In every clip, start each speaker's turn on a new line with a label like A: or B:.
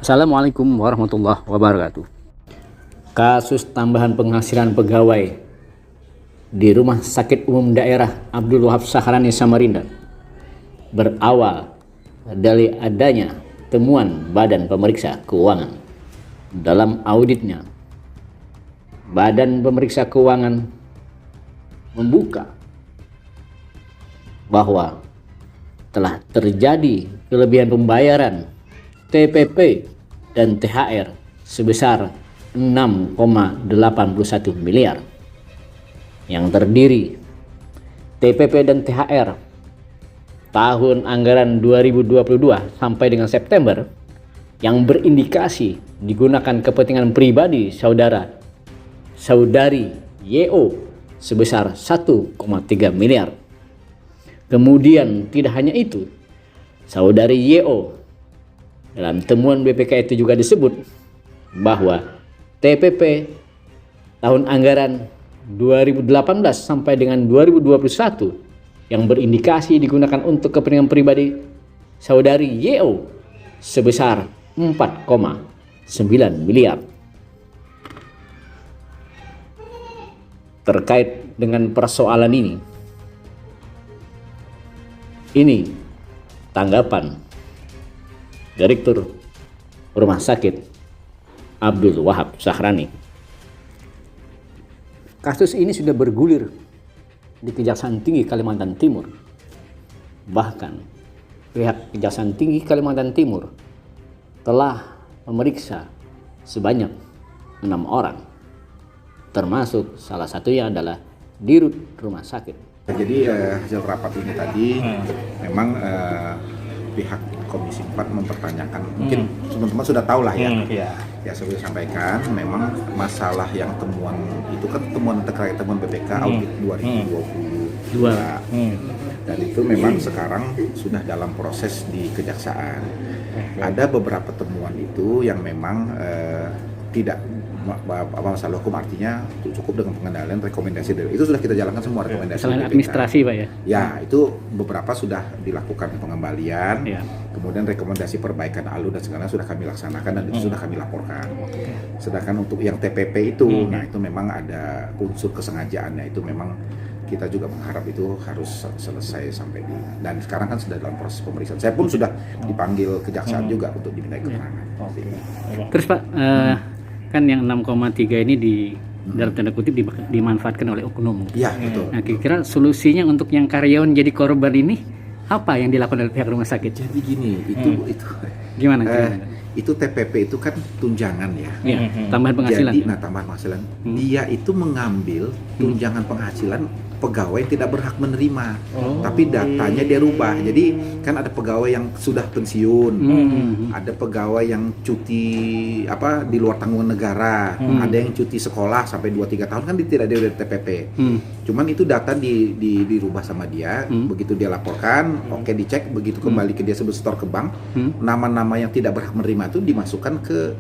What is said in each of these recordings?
A: Assalamualaikum warahmatullahi wabarakatuh. Kasus tambahan penghasilan pegawai di Rumah Sakit Umum Daerah Abdul Wahab Syahrani Samarinda berawal dari adanya temuan Badan Pemeriksa Keuangan. Dalam auditnya, Badan Pemeriksa Keuangan membuka bahwa telah terjadi kelebihan pembayaran TPP dan THR sebesar 6,81 miliar yang terdiri TPP dan THR tahun anggaran 2022 sampai dengan September yang berindikasi digunakan kepentingan pribadi saudari YO sebesar 1,3 miliar. Kemudian tidak hanya itu, saudari YO dalam temuan BPK itu juga disebut bahwa TPP tahun anggaran 2018 sampai dengan 2021 yang berindikasi digunakan untuk kepentingan pribadi saudari YO sebesar 4,9 miliar. Terkait dengan persoalan ini tanggapan Direktur Rumah Sakit Abdul Wahab Syahrani. Kasus ini sudah bergulir di Kejaksaan Tinggi Kalimantan Timur. Bahkan pihak Kejaksaan Tinggi Kalimantan Timur telah memeriksa sebanyak 6 orang, termasuk salah satunya adalah Dirut Rumah Sakit.
B: Jadi hasil rapat ini tadi memang pihak Komisi 4 mempertanyakan, mungkin teman-teman sudah tahu lah ya. Ya saya sampaikan, memang masalah yang temuan itu kan temuan terkait temuan BPK audit 2022 dan itu memang sekarang sudah dalam proses di kejaksaan. Ada beberapa temuan itu yang memang tidak masalah hukum, artinya cukup dengan pengendalian rekomendasi dari itu sudah kita jalankan semua rekomendasi.
A: Selain administrasi Pak ya?
B: Ya itu beberapa sudah dilakukan pengembalian, kemudian rekomendasi perbaikan alur dan segala sudah kami laksanakan dan itu sudah kami laporkan. Sedangkan untuk yang TPP itu, nah itu memang ada unsur kesengajaannya, itu memang kita juga mengharap itu harus selesai sampai di, dan sekarang kan sudah dalam proses pemeriksaan. Saya pun sudah dipanggil kejaksaan juga untuk diminta keterangan.
A: Terus Pak, kan yang 6,3 ini dalam tanda kutip dimanfaatkan oleh oknum.
B: Iya, betul.
A: Nah, kira-kira solusinya untuk yang karyawan jadi korban ini apa yang dilakukan oleh pihak rumah sakit?
B: Jadi gini, itu
A: Gimana?
B: Itu TPP itu kan tunjangan ya.
A: Tambahan penghasilan.
B: Jadi, tambahan penghasilan. Dia itu mengambil tunjangan penghasilan pegawai yang tidak berhak menerima, tapi datanya dia rubah. Jadi kan ada pegawai yang sudah pensiun, ada pegawai yang cuti di luar tanggungan negara, ada yang cuti sekolah sampai 2-3 tahun kan tidak ada TPP. Cuman itu data dirubah sama dia, begitu dia laporkan, oke dicek, begitu kembali ke dia setor ke bank, nama-nama yang tidak berhak menerima itu dimasukkan ke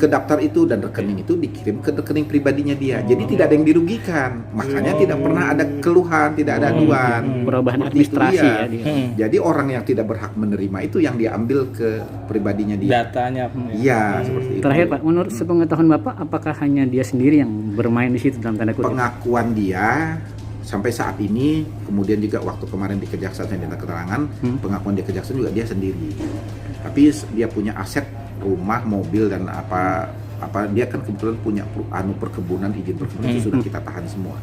B: daftar itu dan rekening itu dikirim ke rekening pribadinya dia. Jadi tidak ada yang dirugikan. Makanya tidak pernah ada keluhan, tidak ada aduan.
A: Perubahan administrasi ya.
B: Jadi orang yang tidak berhak menerima itu yang diambil ke pribadinya dia.
C: Datanya.
B: Iya, seperti itu.
A: Terakhir Pak, menurut sepengetahuan Bapak, apakah hanya dia sendiri yang bermain di situ dalam tanda kutip?
B: Pengakuan dia sampai saat ini, kemudian juga waktu kemarin di kejaksaan saya minta keterangan, pengakuan dia kejaksaan juga dia sendiri. Tapi dia punya aset rumah, mobil dan apa dia kan kebetulan punya perkebunan, izin perkebunan itu sudah kita tahan semua.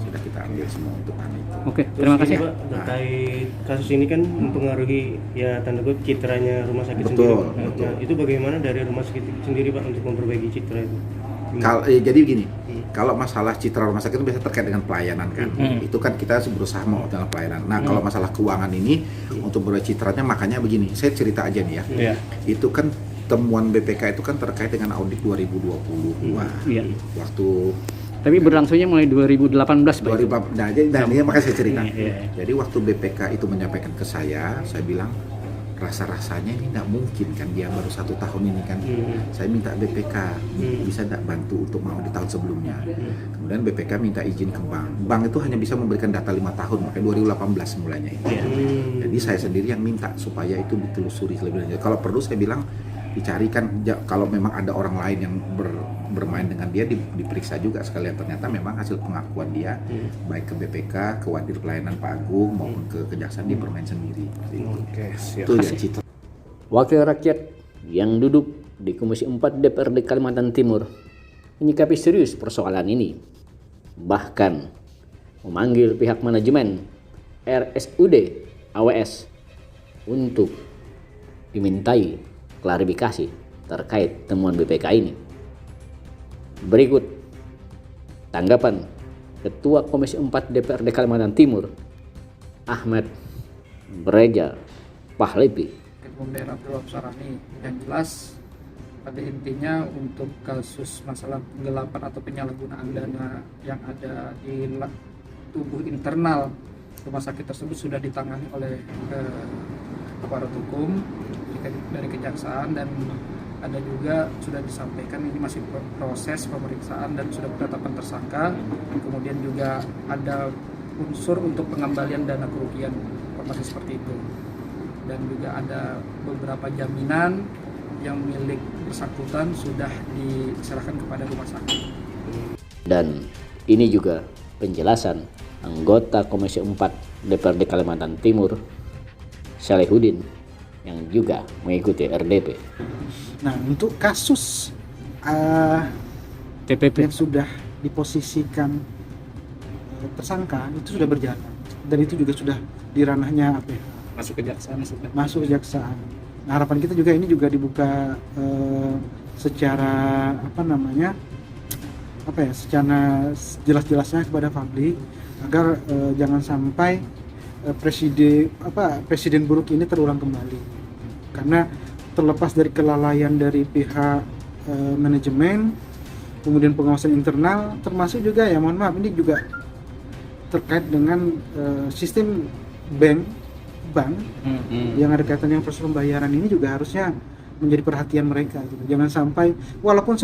B: Sudah kita ambil semua untuk itu.
A: Oke, terima kasih.
D: Pak, terkait kasus ini kan mempengaruhi ya tanda kutip citranya rumah sakit
B: Betul.
D: sendiri. Nah, itu bagaimana dari rumah sakit sendiri Pak untuk memperbaiki citra itu?
B: Jadi begini, kalau masalah citra rumah sakit itu biasanya terkait dengan pelayanan kan, itu kan kita berusaha mengoptimalkan pelayanan. Nah kalau masalah keuangan ini untuk berubah citranya, makanya begini, saya cerita aja nih ya. Itu kan temuan BPK itu kan terkait dengan audit 2022. Waktu
A: tapi berlangsungnya mulai 2018 Pak.
B: Nah, makanya saya cerita. Jadi waktu BPK itu menyampaikan ke saya bilang rasa-rasanya ini tidak mungkin kan, dia baru 1 tahun ini kan. Saya minta BPK bisa tidak bantu untuk mau di tahun sebelumnya. Kemudian BPK minta izin ke bank itu hanya bisa memberikan data 5 tahun, makanya 2018 mulainya itu. Jadi saya sendiri yang minta supaya itu ditelusuri lebih lanjut. Kalau perlu saya bilang dicarikan kalau memang ada orang lain yang bermain dengan dia diperiksa juga sekalian, ternyata memang hasil pengakuan dia baik ke BPK, ke Wadir Pelayanan Pak Agung maupun ke Kejaksaan dia bermain sendiri.
D: Oke, siap.
B: Itu ya Citra.
A: Wakil rakyat yang duduk di Komisi 4 DPRD Kalimantan Timur menyikapi serius persoalan ini, bahkan memanggil pihak manajemen RSUD AWS untuk dimintai klarifikasi terkait temuan BPK ini. Berikut tanggapan Ketua Komisi 4 DPRD Kalimantan Timur Ahmad Breja Pahlepi.
C: Ketua Daerah Abdul Sarani, yang jelas pada intinya untuk kasus masalah penggelapan atau penyalahgunaan dana yang ada di tubuh internal rumah sakit tersebut sudah ditangani oleh aparat hukum dari Kejaksaan, dan ada juga sudah disampaikan ini masih proses pemeriksaan dan sudah penetapan tersangka. Kemudian juga ada unsur untuk pengembalian dana kerugian, informasi seperti itu, dan juga ada beberapa jaminan yang milik bersangkutan sudah diserahkan kepada rumah sakit.
A: Dan ini juga penjelasan anggota Komisi 4 DPRD Kalimantan Timur Salehudin yang juga mengikuti RDP.
E: Nah, untuk kasus
A: TPP
E: yang sudah diposisikan tersangka itu sudah berjalan, dan itu juga sudah di ranahnya apa ya?
C: Masuk Kejaksaan.
E: Masuk Kejaksaan. Nah, harapan kita juga ini juga dibuka secara secara jelas-jelasnya kepada publik, agar jangan sampai presiden buruk ini terulang kembali. Karena terlepas dari kelalaian dari pihak manajemen, kemudian pengawasan internal, termasuk juga ya mohon maaf ini juga terkait dengan sistem bank yang ada kaitan dengan proses pembayaran, ini juga harusnya menjadi perhatian mereka gitu. Jangan sampai walaupun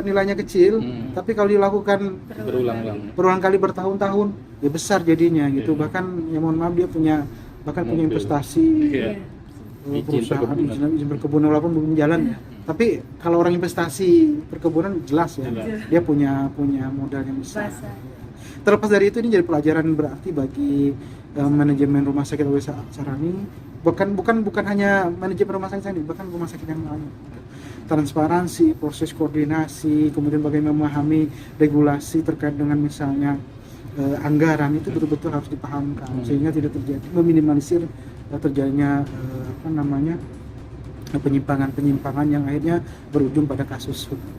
E: nilainya kecil, tapi kalau dilakukan berulang kali bertahun-tahun ya besar jadinya gitu. Bahkan ya mohon maaf dia punya investasi perusahaan izin berkebun walaupun belum jalan ya. Tapi kalau orang investasi perkebunan jelas ya dia punya modal yang besar. Terlepas dari itu, ini jadi pelajaran berarti bagi manajemen rumah sakit AWS Sarani. Bukan hanya manajemen rumah sakit ini, bahkan rumah sakit yang lain. Transparansi, proses koordinasi, kemudian bagaimana memahami regulasi terkait dengan misalnya anggaran, itu betul-betul harus dipahamkan sehingga tidak terjadi, meminimalisir terjadinya penyimpangan yang akhirnya berujung pada kasus hukum.